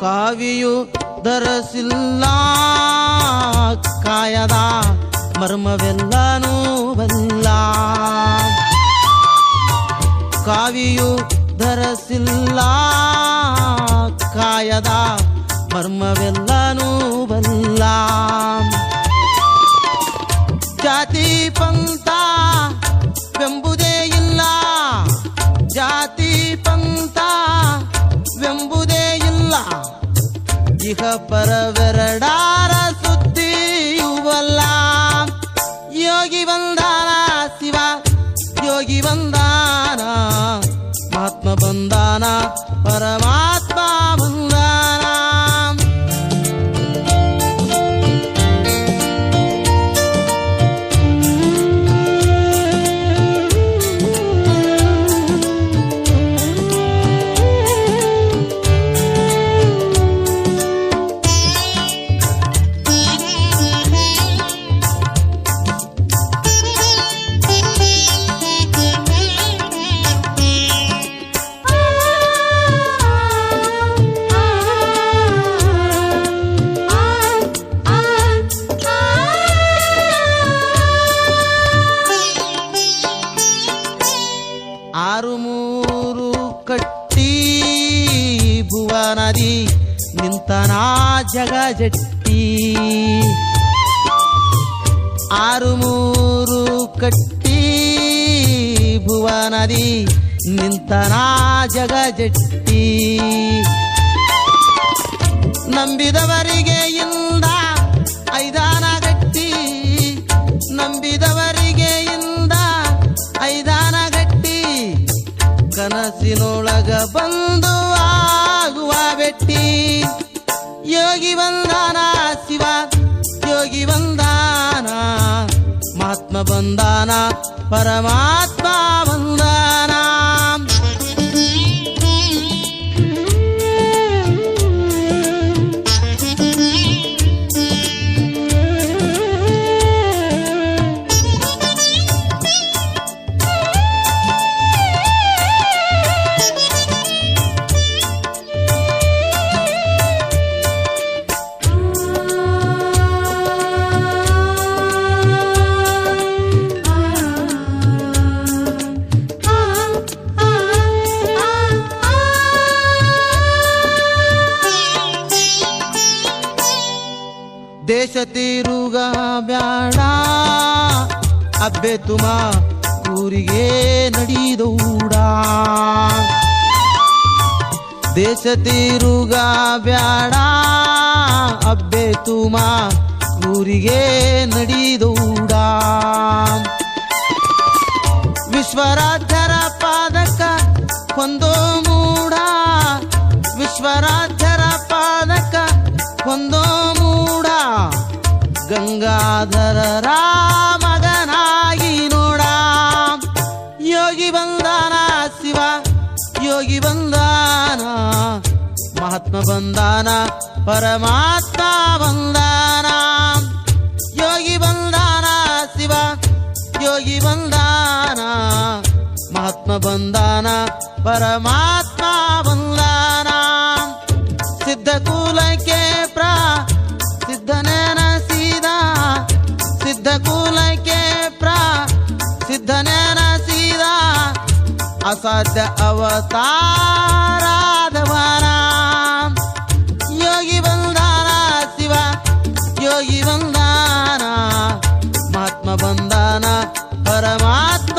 ಕಾವಿಯು ಧರಿಸಿಲ್ಲ ಕಾಯದ ಮರ್ಮವೆಲ್ಲನೂ ಬಲ್ಲ. ಕಾವಿಯು ಧರಿಸಿಲ್ಲ ಕಾಯದ ಮರ್ಮವೆಲ್ಲನೂ ಬಲ್ಲ. ಜಾತಿ ಪಂಥ ವೆಂಬುದೇ ಇಲ್ಲ, ಜಾತಿ ಪಂಥ ವೆಂಬುದೇ ಇಲ್ಲ. ಇಹ ಪರವೆರಡಾರ ಸುದ್ದಿಯುವಲ್ಲ. ಯೋಗಿ ಬಂದಾನ ಶಿವ ಯೋಗಿ ಬಂದಾನ, ಮಹಾತ್ಮ ಬಂದಾನ ಪರಮಾತ್ಮ ಬಂದಾನ. ಆರು ಮೂರು ಕಟ್ಟಿ ಭುವನದಿ ನಿಂತನಾ ಜಗ ಜಟ್ಟಿ. ಆರು ಮೂರು ಕಟ್ಟಿ ಭುವನದಿ ನಿಂತನಾ ಜಗ ಜಟ್ಟಿ. ನಂಬಿದವರಿಗೆ ಇಂದ ಐದಾನ ಗಟ್ಟಿ, ನಂಬಿದವರಿಗೆ ಇಂದ ಐದಾನ ಗಟ್ಟಿ. ಕನಸಿನೊಳಗ ಬಂದು ಆಗುವ ಬೆಟ್ಟಿ. ಯೋಗಿ ಬಂದಾನ ಶಿವ ಯೋಗಿ ಬಂದಾನ, ಮಹಾತ್ಮ ಬಂದಾನ ಪರಮಾತ್ಮ ಬಂದಾನ. ದೇಶ ತಿರುಗ ಬ್ಯಾಡ ಅಬ್ಬೆ ತುಮ ಊರಿಗೆ ನಡಿದೌಡ. ದೇಶ ತಿರುಗ ಬ್ಯಾಡ ಅಬ್ಬೆ ತುಮ ಊರಿಗೆ ನಡಿದೌಡ. ವಿಶ್ವರಾಧ್ಯರ ಪಾದಕ ಹೊಂದೋ ಮೂಡ, ವಿಶ್ವರಾಧ್ಯರ ಪಾದಕ ಹೊಂದೋ ಮೂಡ. ಗಂಗಾಧರ ಮಗನಾಗಿ ನೋಡ. ಯೋಗಿ ಬಂದಾನ ಶಿವ ಯೋಗಿ ಬಂದಾನ, ಮಹಾತ್ಮ ಬಂದಾನ ಪರಮಾತ್ಮ ಬಂದಾನ. ಯೋಗಿ ಬಂದಾನ ಶಿವ ಯೋಗಿ ಬಂದಾನ, ಮಹಾತ್ಮ ಬಂದಾನ ಪರಮಾತ್ಮ ಬಂದಾನ. ಸಿದ್ಧ ಕುಲಕ್ಕೆ ಸಿದ್ಧನೇನ ಸೀದ, ಸಿದ್ಧ ಕುಲಕ್ಕೆ ಸಿದ್ಧನೇನ ಸೀದ. ಅಸಾಧ್ಯ ಅವತಾರಾದವನ. ಯೋಗಿ ಬಂದಾನ ಶಿವ ಯೋಗಿ ಬಂದಾನ, ಮಹಾತ್ಮ ಬಂದಾನ ಪರಮಾತ್ಮ